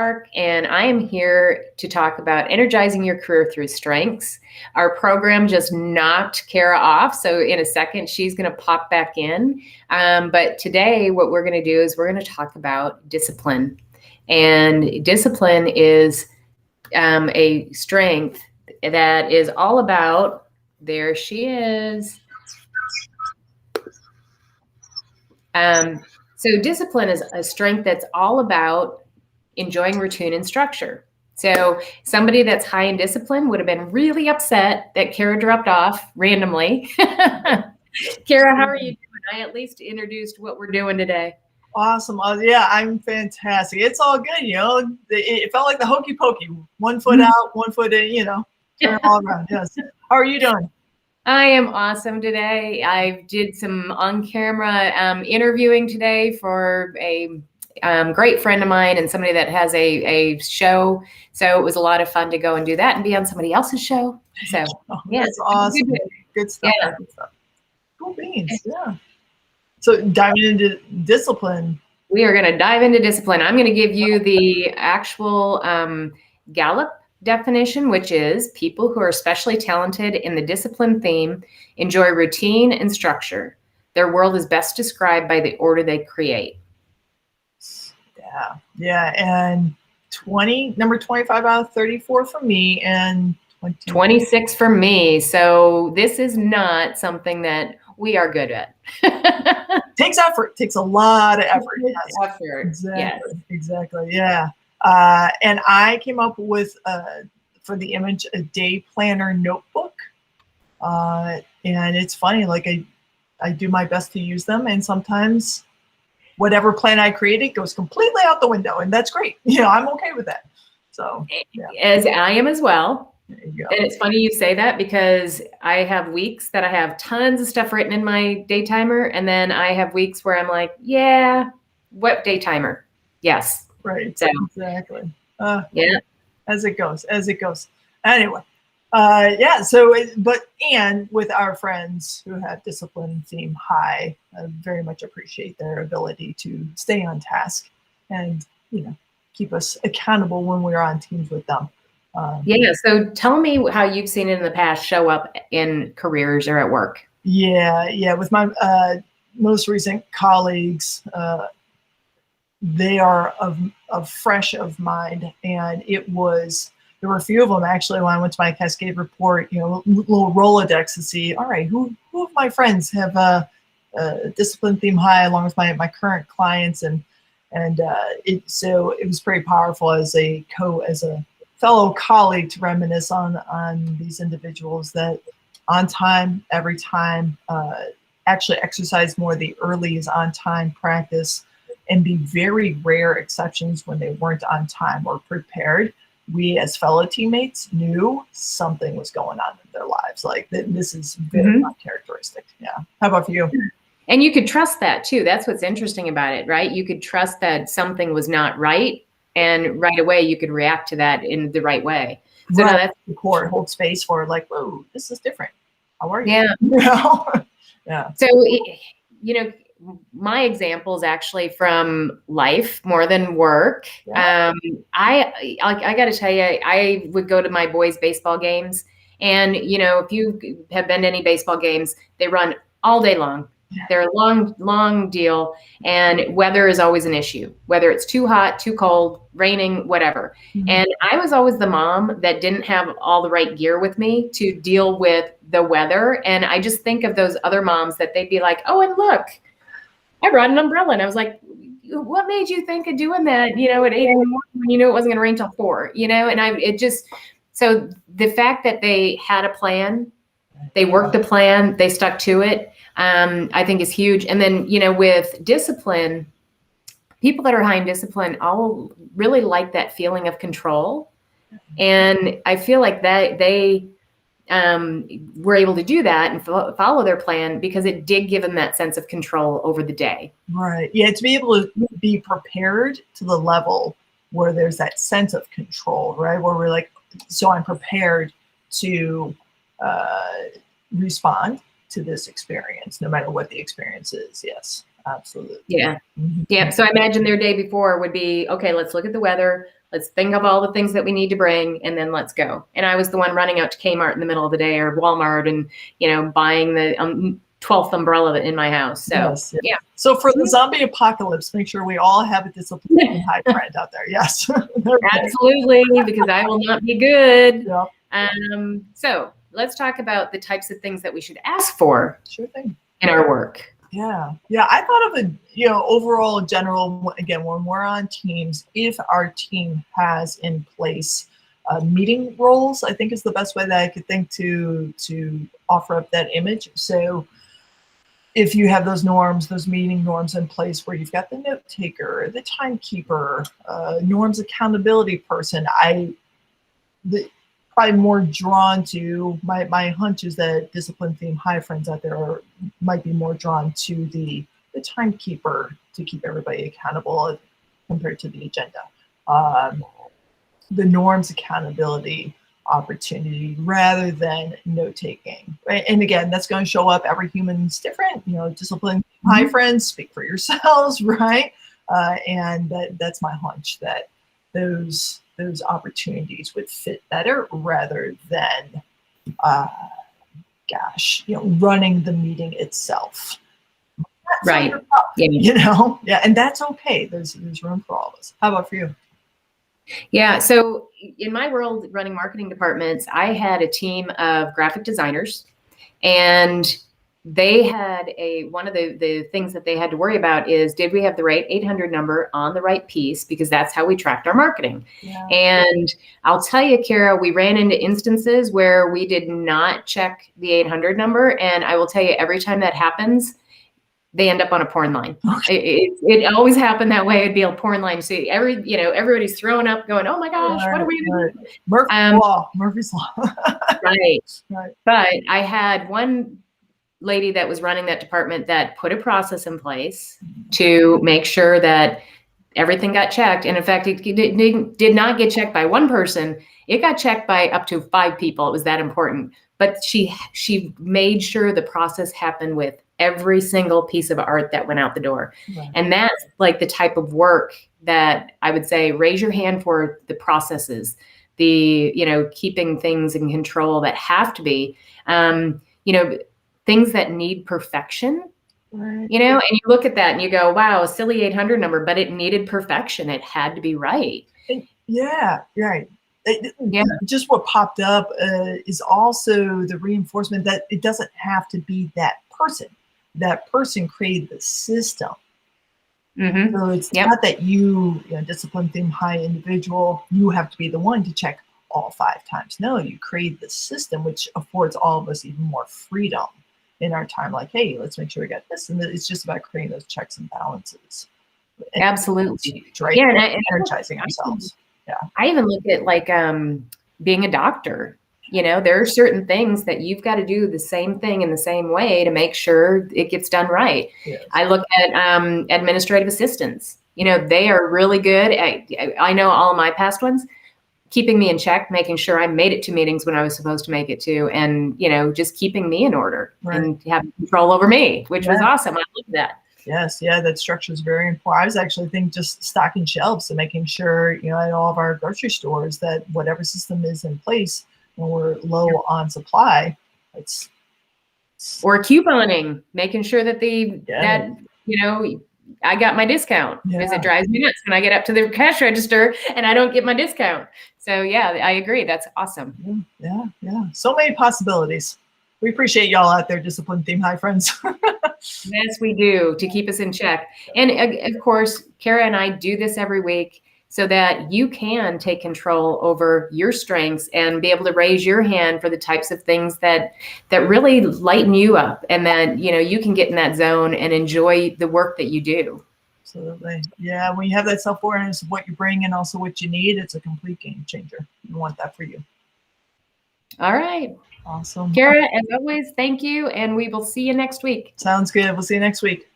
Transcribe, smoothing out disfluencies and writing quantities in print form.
Stark, and I am here to talk about energizing your career through strengths. Our program just knocked Cara off, so in a second she's going to pop back in. But today what we're going to do is we're going to talk about discipline. And discipline is a strength that is all about, there she is. So discipline is a strength that's all about enjoying routine and structure. So somebody that's high in discipline would have been really upset that Cara dropped off randomly. Cara, how are you doing? I at least introduced what we're doing today. Awesome. Yeah, I'm fantastic. It's all good. It felt like the hokey pokey. 1 foot out, 1 foot in, turn all around. Yes. How are you doing? I am awesome today. I did some on-camera interviewing today for a great friend of mine and somebody that has a show. So it was a lot of fun to go and do that and be on somebody else's show. So yeah, that's awesome. Good stuff. Yeah. Good stuff. Cool beans. Yeah. So diving into discipline. We are going to dive into discipline. I'm going to give you the actual Gallup definition, which is people who are especially talented in the discipline theme enjoy routine and structure. Their world is best described by the order they create. Yeah. And number 25 out of 34 for me, and 26 for me. So this is not something that we are good at. Takes effort. Takes a lot of effort. Yes. Effort. Exactly. Yeah. And I came up with, for the image, a day planner notebook. And it's funny, like I do my best to use them. And sometimes whatever plan I created goes completely out the window. And that's great. I'm okay with that. So yeah. As I am as well. There you go. And it's funny you say that because I have weeks that I have tons of stuff written in my day timer. And then I have weeks where I'm like, yeah, what day timer? Yes. Right. So, exactly. Yeah. As it goes. Anyway. Yeah. So, and with our friends who have discipline theme high, I very much appreciate their ability to stay on task and, keep us accountable when we're on teams with them. Yeah. So tell me how you've seen it in the past show up in careers or at work. Yeah. With my most recent colleagues, they are of fresh of mind, and there were a few of them actually when I went to my Cascade report, little Rolodex to see, all right, who of my friends have a discipline theme high along with my current clients, and it was pretty powerful as a fellow colleague to reminisce on these individuals that on time, every time, actually exercise more the early is on time practice, and the very rare exceptions when they weren't on time or prepared. We as fellow teammates knew something was going on in their lives. Like this is very not characteristic. Yeah. How about for you? And you could trust that too. That's what's interesting about it, right? You could trust that something was not right. And right away, you could react to that in the right way. So right. That's the core. Hold space for like, whoa, this is different. How are you? Yeah. Yeah. So, my example is actually from life more than work. Yeah. I got to tell you, I would go to my boys' baseball games, and if you have been to any baseball games, they run all day long. They're a long deal, and weather is always an issue, whether it's too hot, too cold, raining, whatever. Mm-hmm. And I was always the mom that didn't have all the right gear with me to deal with the weather. And I just think of those other moms that they'd be like, oh, and look, I brought an umbrella. And I was like, what made you think of doing that, at 8 in the morning when you knew it wasn't going to rain till 4, and so the fact that they had a plan, they worked the plan, they stuck to it, I think is huge. And then, with discipline, people that are high in discipline all really like that feeling of control. And I feel like that they were able to do that and follow their plan because it did give them that sense of control over the day. Right. Yeah. To be able to be prepared to the level where there's that sense of control, right? Where we're like, so I'm prepared to respond to this experience, no matter what the experience is. Yes, absolutely. Yeah. Mm-hmm. Yeah. So I imagine their day before would be, okay, let's look at the weather. Let's think of all the things that we need to bring, and then let's go. And I was the one running out to Kmart in the middle of the day, or Walmart, and, you know, buying the 12th umbrella in my house. So, yes, yeah. Yeah. So for the zombie apocalypse, make sure we all have a disciplined high friend out there. Yes. Absolutely, because I will not be good. Yep. So let's talk about the types of things that we should ask for. Sure thing. In our work. Yeah. Yeah. I thought of a, you know, overall general, again, when we're on teams, if our team has in place meeting roles, I think is the best way that I could think to offer up that image. So if you have those norms, those meeting norms in place where you've got the note taker, the timekeeper, norms accountability person, probably more drawn to, my hunch is that discipline theme high friends out there might be more drawn to the timekeeper to keep everybody accountable compared to the agenda. The norms accountability opportunity rather than note taking, right? And again, that's going to show up. Every human's different, you know. Discipline high friends, speak for yourselves, right? And that's my hunch, that those opportunities would fit better rather than running the meeting itself. That's right. Yeah. You know, yeah, and that's okay. There's room for all of us. How about for you? Yeah. So in my world, running marketing departments, I had a team of graphic designers, and they had one of the things that they had to worry about is, did we have the right 800 number on the right piece? Because that's how we tracked our marketing. Yeah. And I'll tell you, Cara, we ran into instances where we did not check the 800 number. And I will tell you, every time that happens, they end up on a porn line. Okay. It always happened that way. It'd be a porn line. So everybody's throwing up going, oh my gosh, what are we doing? Murphy's Law. Right. But I had one lady that was running that department that put a process in place to make sure that everything got checked. And in fact, it did not get checked by one person. It got checked by up to 5 people. It was that important. But she made sure the process happened with every single piece of art that went out the door. Right. And that's like the type of work that I would say, raise your hand for the processes, the, keeping things in control that have to be, things that need perfection, right. And you look at that and you go, wow, a silly 800 number, but it needed perfection. It had to be right. Yeah, right. Just what popped up is also the reinforcement that it doesn't have to be that person. That person created the system. Mm-hmm. So it's not that you discipline theme high individual, you have to be the one to check all 5 times. No, you create the system, which affords all of us even more freedom in our time. Like, hey, let's make sure we got this. And it's just about creating those checks and balances. Absolutely. And energizing ourselves. Yeah. I even look at like being a doctor. There are certain things that you've got to do the same thing in the same way to make sure it gets done right. Yes. I look at administrative assistants. They are really good at, I know all of my past ones, keeping me in check, making sure I made it to meetings when I was supposed to make it to, and, just keeping me in order and having control over me, which was awesome. I love that. Yes. Yeah. That structure is very important. I was actually thinking just stocking shelves and making sure, at all of our grocery stores that whatever system is in place when we're low on supply, or couponing, making sure that I got my discount, because it drives me nuts when I get up to the cash register and I don't get my discount. So yeah, I agree. That's awesome. Yeah. So many possibilities. We appreciate y'all out there, discipline theme high friends. Yes, we do, to keep us in check. And of course, Cara and I do this every week so that you can take control over your strengths and be able to raise your hand for the types of things that really lighten you up, and that, you can get in that zone and enjoy the work that you do. Absolutely. Yeah. When you have that self-awareness of what you bring and also what you need, it's a complete game changer. We want that for you. All right. Awesome. Cara, as always, thank you. And we will see you next week. Sounds good. We'll see you next week.